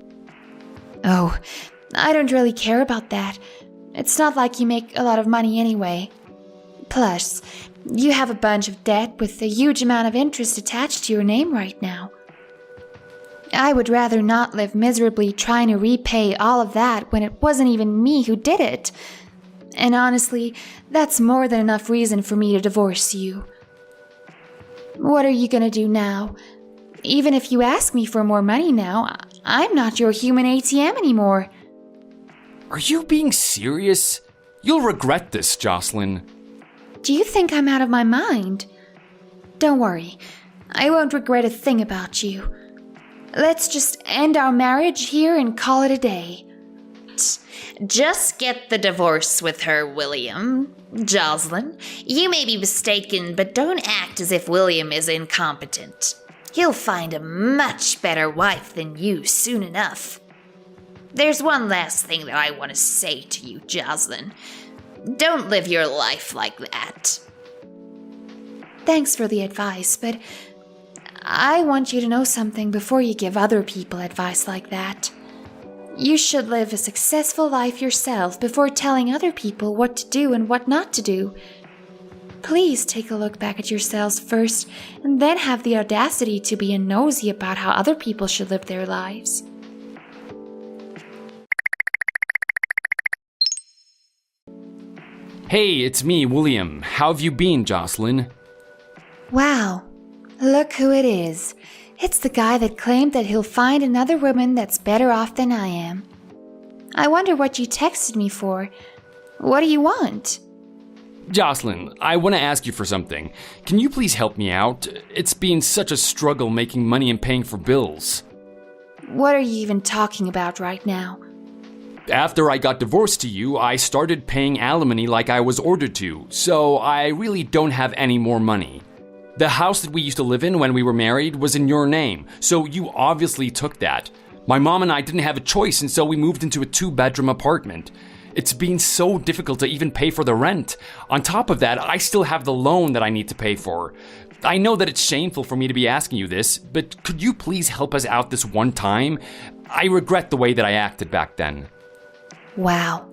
Oh, I don't really care about that. It's not like you make a lot of money anyway. Plus, you have a bunch of debt with a huge amount of interest attached to your name right now. I would rather not live miserably trying to repay all of that when it wasn't even me who did it. And honestly, that's more than enough reason for me to divorce you. What are you gonna do now? Even if you ask me for more money now, I'm not your human ATM anymore. Are you being serious? You'll regret this, Jocelyn. Do you think I'm out of my mind? Don't worry, I won't regret a thing about you. Let's just end our marriage here and call it a day. Just get the divorce with her, William. Jocelyn, you may be mistaken, but don't act as if William is incompetent. He'll find a much better wife than you soon enough. There's one last thing that I want to say to you, Jocelyn. Don't live your life like that. Thanks for the advice, but I want you to know something before you give other people advice like that. You should live a successful life yourself before telling other people what to do and what not to do. Please take a look back at yourselves first, and then have the audacity to be nosy about how other people should live their lives. Hey, it's me, William. How have you been, Jocelyn? Wow, look who it is. It's the guy that claimed that he'll find another woman that's better off than I am. I wonder what you texted me for. What do you want? Jocelyn, I want to ask you for something. Can you please help me out? It's been such a struggle making money and paying for bills. What are you even talking about right now? After I got divorced to you, I started paying alimony like I was ordered to, so I really don't have any more money. The house that we used to live in when we were married was in your name, so you obviously took that. My mom and I didn't have a choice, and so we moved into a 2-bedroom apartment. It's been so difficult to even pay for the rent. On top of that, I still have the loan that I need to pay for. I know that it's shameful for me to be asking you this, but could you please help us out this one time? I regret the way that I acted back then. Wow,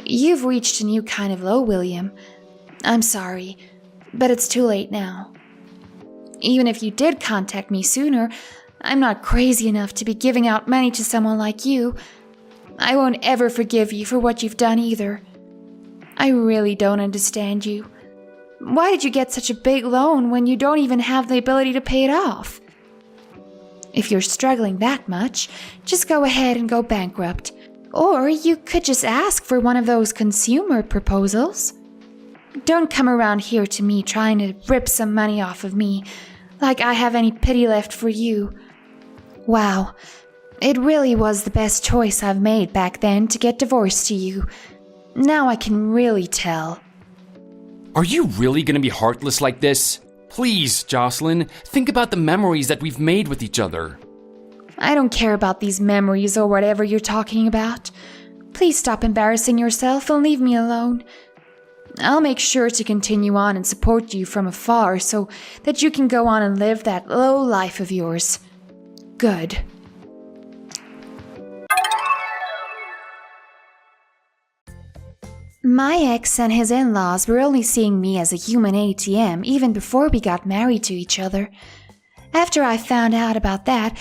you've reached a new kind of low, William. I'm sorry, but it's too late now. Even if you did contact me sooner, I'm not crazy enough to be giving out money to someone like you. I won't ever forgive you for what you've done either. I really don't understand you. Why did you get such a big loan when you don't even have the ability to pay it off? If you're struggling that much, just go ahead and go bankrupt. Or you could just ask for one of those consumer proposals. Don't come around here to me trying to rip some money off of me, like I have any pity left for you. Wow, it really was the best choice I've made back then to get divorced to you. Now I can really tell. Are you really gonna be heartless like this? Please, Jocelyn, think about the memories that we've made with each other. I don't care about these memories or whatever you're talking about. Please stop embarrassing yourself and leave me alone. I'll make sure to continue on and support you from afar so that you can go on and live that low life of yours. Good. My ex and his in-laws were only seeing me as a human ATM even before we got married to each other. After I found out about that,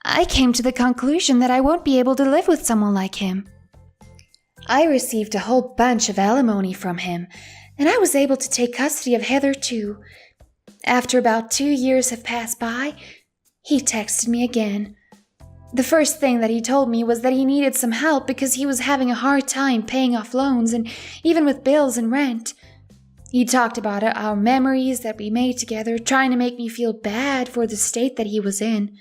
I came to the conclusion that I won't be able to live with someone like him. I received a whole bunch of alimony from him, and I was able to take custody of Heather too. After about 2 years have passed by, he texted me again. The first thing that he told me was that he needed some help because he was having a hard time paying off loans and even with bills and rent. He talked about our memories that we made together, trying to make me feel bad for the state that he was in.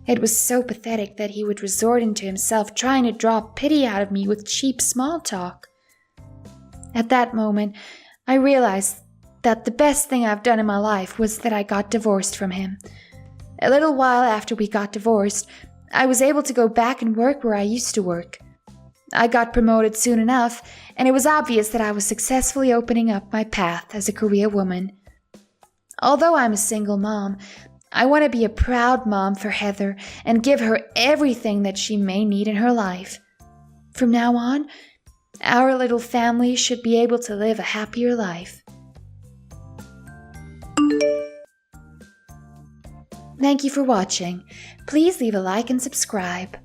It was so pathetic that he would resort into himself trying to draw pity out of me with cheap small talk. At that moment, I realized that the best thing I've done in my life was that I got divorced from him. A little while after we got divorced, I was able to go back and work where I used to work. I got promoted soon enough, and it was obvious that I was successfully opening up my path as a career woman. Although I'm a single mom, I want to be a proud mom for Heather and give her everything that she may need in her life. From now on, our little family should be able to live a happier life. Thank you for watching. Please leave a like and subscribe.